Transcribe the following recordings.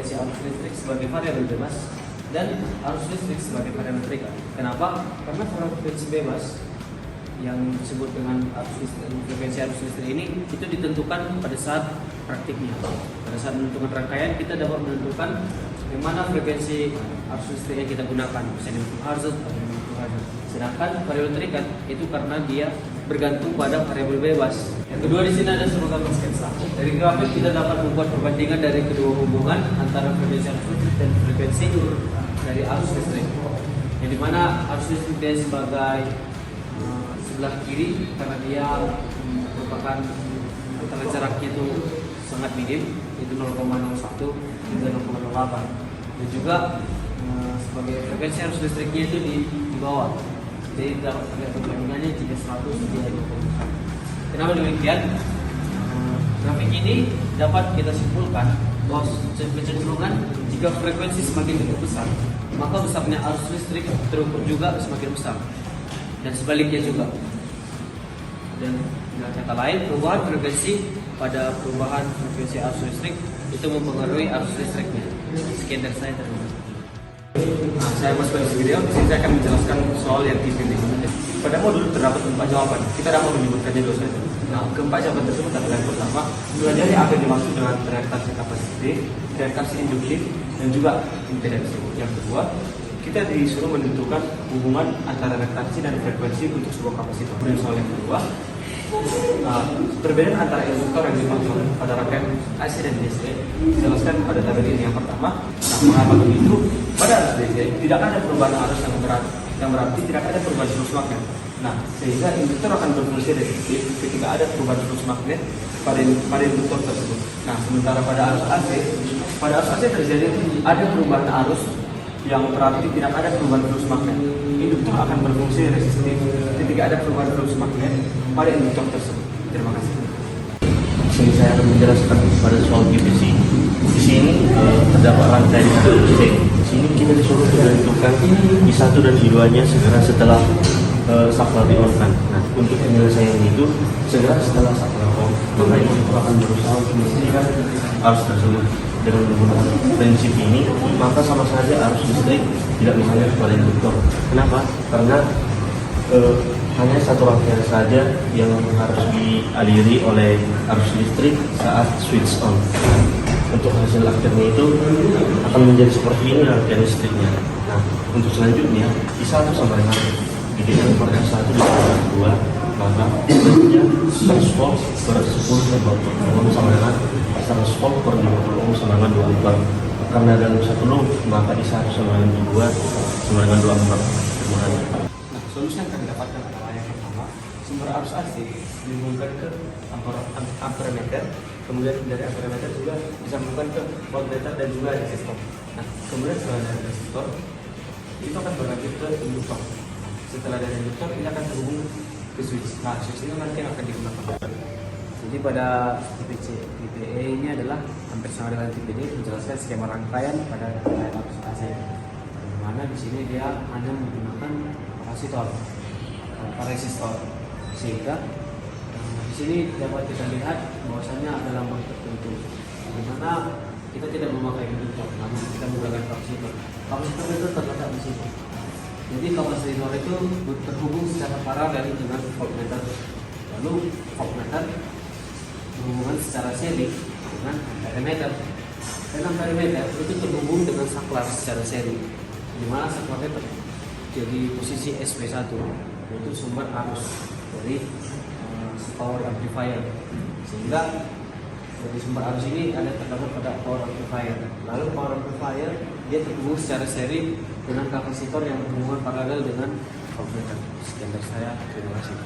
frekuensi arus listrik sebagai variabel bebas dan arus listrik sebagai variabel terikat. Kenapa? Karena frekuensi bebas yang disebut dengan frekuensi arus listrik ini itu ditentukan pada saat praktiknya. Pada saat menentukan rangkaian kita dapat menentukan yang mana frekuensi arus listrik yang kita gunakan, misalnya 50 Hz atau 50 Hz. Sedangkan variabel terikat itu karena dia bergantung pada variabel bebas. Yang kedua di sini ada suruh gambar sketsa. Dari grafik kita dapat membuat perbandingan dari kedua hubungan antara frekuensi arus listrik dan frekuensi dari arus listrik. Yang dimana arus listrik dia sebagai sebelah kiri karena dia merupakan antara jaraknya itu sangat minim, itu 0,01 hingga 0,08. Dan juga sebagai frekuensi arus listriknya itu di bawah. Jadi dapat terlihat perbandingannya jika 100 dia 20. Kenapa demikian? Grafik ini dapat kita simpulkan bahwa kecenderungan jika frekuensi semakin besar, maka besarnya arus listrik terukur juga semakin besar. Dan sebaliknya juga. Dan dengan kata lain, perubahan frekuensi pada perubahan frekuensi arus listrik itu mempengaruhi arus listriknya. Sekian dari saya terima kasih. Nah, saya masuk ke video, disini saya akan menjelaskan soal yang dipilih. Pada modul terdapat 4 jawaban, kita dapat menyebutkannya dulu saja. Nah, keempat jawaban tersebut adalah yang pertama, pelajari apa yang dimaksud dengan reaktasi kapasitif, reaktasi induktif, dan juga impedansi. Yang kedua, kita disuruh menentukan hubungan antara reaktasi dan frekuensi untuk sebuah kapasitor. Kemudian soal yang kedua, perbedaan antara induktor yang dipakai pada rangkaian AC dan DC dijelaskan pada tabel ini. Yang pertama, mengapa begitu? Pada arus DC tidak ada perubahan arus yang berarti tidak ada perubahan flux magnet. Nah, sehingga induktor akan berfungsi resistif ketika ada perubahan flux magnet pada induktor tersebut. Nah, sementara pada arus AC terjadi ada perubahan arus yang berarti tidak ada perubahan flux magnet. Induktor akan berfungsi resistif ketika ada perubahan flux magnet pada induktor tersebut. Terima kasih. Di sini saya akan menjelaskan pada soal GPC. Di sini terdapat rangkaian C. Di sini kita disuruh menentukan I1 dan I2-nya segera setelah saklar di-on-kan. Nah, untuk penyelesaian itu segera setelah saklar on, maka itu akan berusaha untuk menghentikan arus tersebut. Dengan menggunakan prinsip ini, maka sama saja arus listrik tidak mengalir kepada induktor. Kenapa? Karena hanya satu rangkaian saja yang harus dialiri oleh arus listrik saat switch on. Untuk hasil akhirnya itu akan menjadi seperti ini rangkaian listriknya. Nah, untuk selanjutnya I1 sama dengan IDL per S1 ditambah 2, maka hasilnya 100 volt per 10 per 20 ohm sama dengan 100 volt per 50 ohm sama dengan 2 ampere. Karena dalam satu loop, maka I1 sama dengan I2 sama dengan 2 ampere. Terima kasih. Nah, solusi yang akan didapatkan adalah yang pertama, sumber arus AC dihubungkan ke amperemeter, kemudian dari amperemeter juga disambungkan ke voltmeter dan juga resistor. Nah, kemudian setelah dari resistor itu akan berlanjut ke induktor. Setelah dari induktor ini akan terhubung ke switch. Nah, switch ini nanti yang akan digunakan. Jadi pada tipe E ini adalah hampir sama dengan tipe D, menjelaskan skema rangkaian pada rangkaian arus AC. Di mana di sini dia hanya menggunakan kapasitor tanpa resistor, sehingga di sini dapat kita lihat bahwasannya ada lambang tertentu, di mana kita tidak memakai induktor, namun kita menggunakan kapasitor. Kapasitor itu terletak di sini. Jadi kapasitor itu terhubung secara paralel dengan voltmeter. Lalu voltmeter berhubungan secara seri dengan amperemeter. Dan amperemeter itu terhubung dengan saklar secara seri, di mana saklarnya jadi posisi SP1, yaitu sumber arus dari power amplifier. Sehingga dari sumber arus ini ada terdapat pada power amplifier. Lalu power amplifier dia terhubung secara seri dengan kapasitor yang berhubungan paralel dengan voltmeter. Sekian dari saya, terima kasih.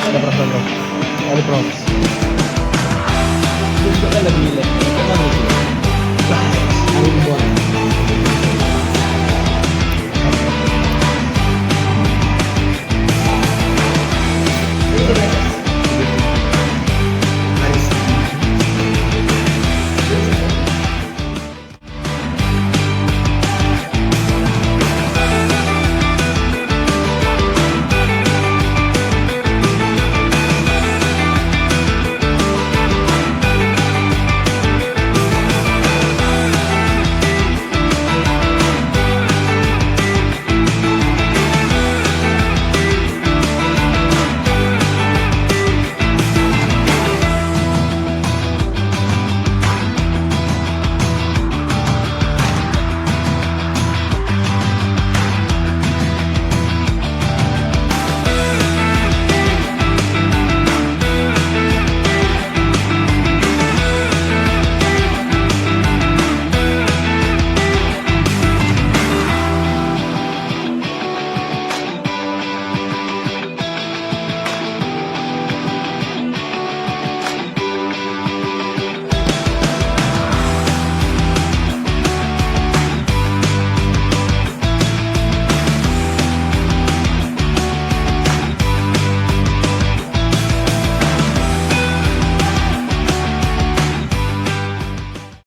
Ada Prof. Ada Prof. Itu kan lebih